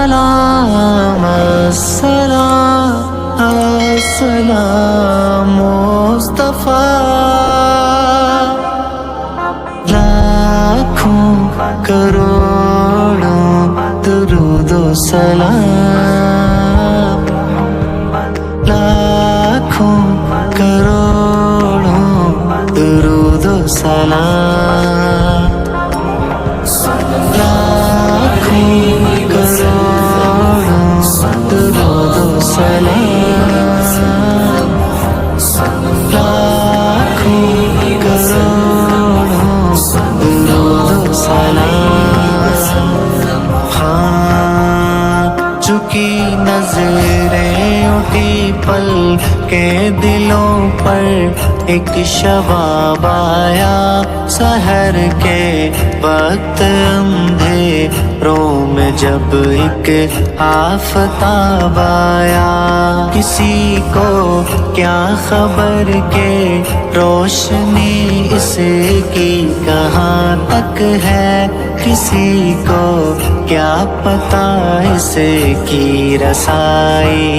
السلام السلام السلام مصطفیٰ، لاکھوں کروڑوں درود و سلام، لاکھوں کروڑوں درود و سلام، لاکھوں کروڑوں درود و سلام، لاکھوں کروڑوں درود و سلام۔ ہاں چکی نظریں اٹھی پل کے دلوں پر، ایک شباب آیا سحر کے وقت، اندھیروں میں جب ایک آفتاب آیا، کسی کو کیا خبر کہ روشنی اس کی کہاں تک ہے، کسی کو کیا پتا اس کی رسائی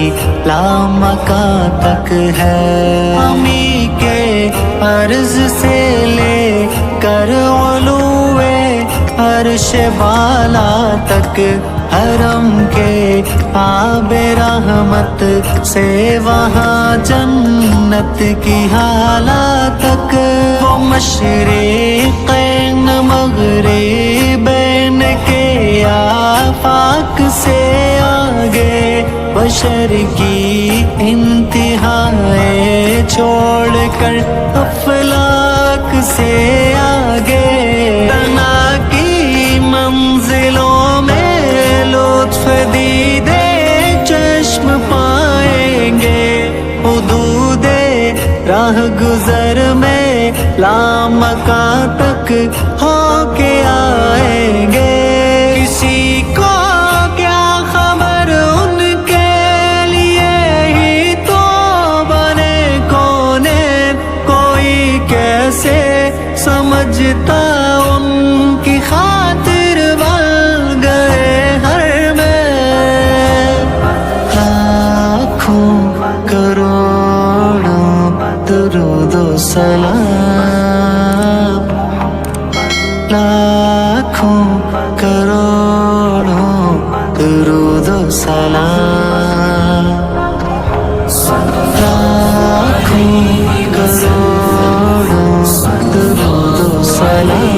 لامکاں تک ہے۔ امی کے عرض سے لے کر علوے عرش بالا تک، حرم کے آب رحمت سے وہاں جنت کی حالات تک، وہ مشرقین مغربین کے آفاق سے آگے، بشر کی انتہائیں چھوڑ کر افلاک سے آگے، تنا کی منزلوں میں لطف دیدے چشم پائیں گے، حدود راہ گزر میں لامکاں تک ہو کے آئیں گے، کسی کو کیا خبر ان کے لیے ہی تو بنے کونین، کوئی کیسے سمجھتا ان کی خاطر بل گئے ہر میں، لاکھوں کروڑوں درود و سلام، لاکھوں کروڑوں درود و سلام، لاکھوں کروڑوں درود و سلام۔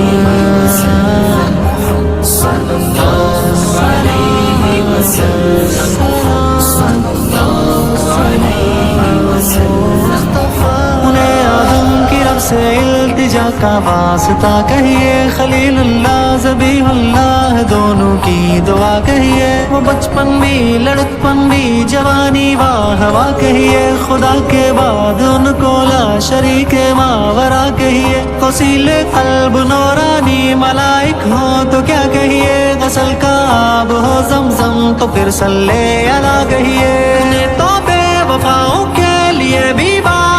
انہیں آدم کی رب سے التجا کا واسطہ کہیے، خلیل اللہ ذبیح اللہ دونوں کی دعا کہیے، وہ بچپن بھی لڑکپن بھی جوانی واہ واہ کہیے، خدا کے بعد ان کو لا شریک ماورا کہیے، غسیل قلب نورانی ملائک ہو تو کیا کہیے، غسل کا آب ہو زمزم تو پھر صلی علی کہیے، انہیں تو بے وفاؤں کے لیے بھی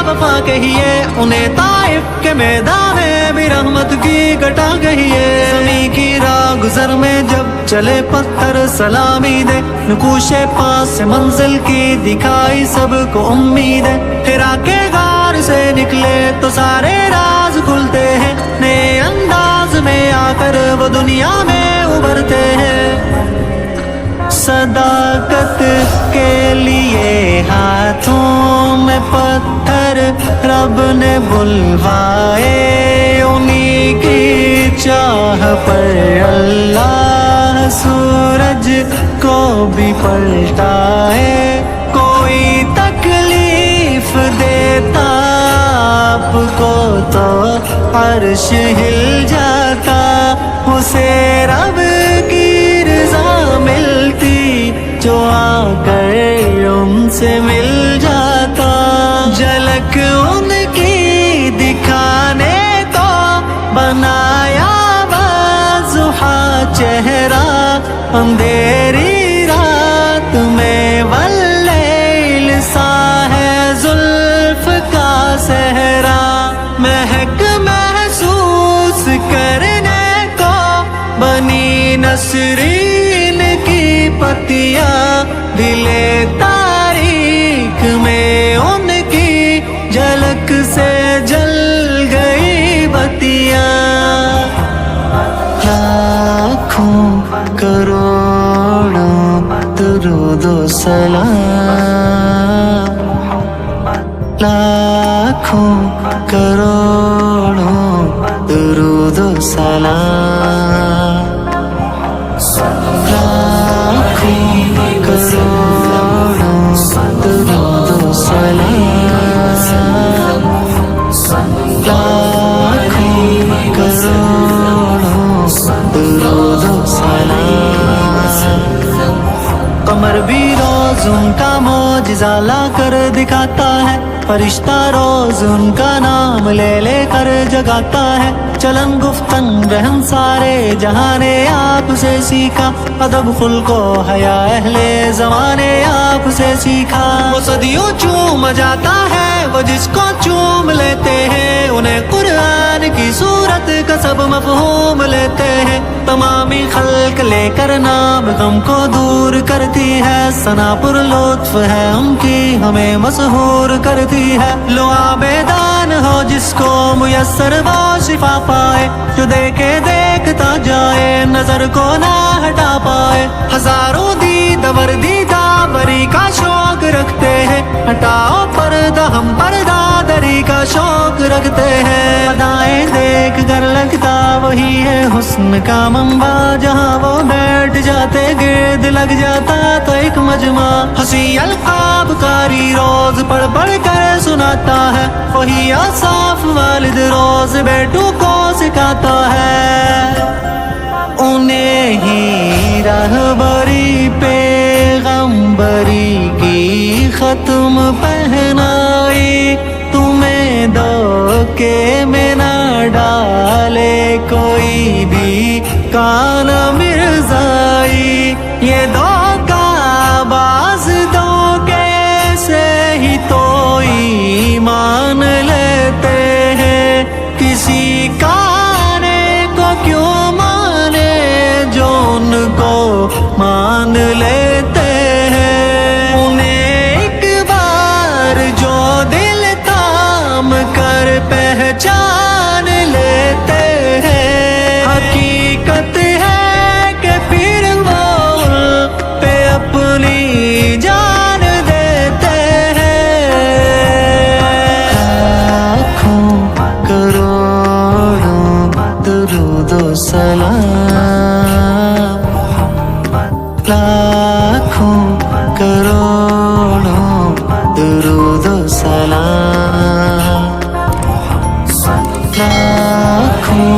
وفا کہیے، انہیں طائف کے میدان بھی رحمت کی کٹا کہیے، زمین کی راہ گزر میں جب چلے پتھر سلامی دے، نقوش پاس سے منزل کی دکھائی سب کو امید ہے، ہرا کے غار سے نکلے تو سارے راز کھلتے ہیں، نئے انداز میں آ کر وہ دنیا میں ابھرتے ہیں، صداقت کے لیے ہاتھوں میں پتھر رب نے بلوائے، انہی کی چاہ پر اللہ سورج کو بھی پلٹائے، کوئی تکلیف دیتا آپ کو تو عرش ہل جاتا، اسے رب کی رضا ملتی جو آ کر ان سے مل جاتا، جھلک ان کی دکھانے کو بنایا والضحیٰ چہرہ، اندھیری رات میں واللیل سا ہے زلف کا صحرا، مہک محسوس کرنے کو بنی نصرین کی پتیاں دلے تاریک میں ان کی جھلک سے جل گئی بتیاں. لاکھوں کروڑوں درود و سلام، لاکھوں کروڑوں درود و سلام، لاکھوں کروڑوں درود و سلام، لاکھوں کروڑوں درود و سلام. قمر بھی روز ان کا معجزہ لا کر دکھاتا ہے، فرشتہ روز ان کا نام لے لے کر جگاتا ہے. چلن گفتن رہن سارے جہاں نے آپ سے سیکھا، ادب خلق و حیا اہل زمانے آپ سے سیکھا. وہ صدیوں چوم جاتا ہے وہ جس کو چوم لیتے ہیں، انہیں قرآن کی صورت کا سب مفہوم لیتے ہیں. تمامی خلق لے کر نام غم کو دور کرتی ہے، ثنا پر لطف ہے ان کی ہمیں مسحور کرتی ہے. لو عابدان ہو جس کو میسر وہ شفا پائے، جو دیکھے دیکھتا جائے نظر کو نہ ہٹا پائے. ہزاروں دیدور دیدہ بری کا شوق رکھتے ہیں، ہٹاؤ پردہ ہم پردہ دری کا شوق رکھتے ہیں. ادائیں دیکھ کر لگتا وہی ہے حسن کا منبع، جہاں وہ بیٹھ جاتے گرد لگ جاتا تو ایک مجمع. ہنسی القاب کاری روز پڑھ پڑھ کر سناتا ہے، وہی صاف والد روز بیٹوں کو سکھاتا ہے. انہیں ہی رہبری پیغمبری کی ختم پہنائی، تمہیں دھوکے میں نہ ڈالے کوئی بھی کان مرزائی. یہ دھوکہ باز دھوکے سے ہی تو ایمان لیتے ہیں، کسی کانے کو کیوں مانے جو ان کو مان لیتے ہیں. انہیں ایک بار جو دل تام کر پہچان لیتے ہیں، حقیقت ہے کہ پھر وہ پہ اپنی جان دیتے ہیں. لاکھوں کروڑوں درود و سلام، لاکھوں کروڑوں درود و سلام، لاکھوں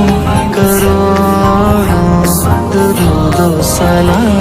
کروڑوں درود و سلام.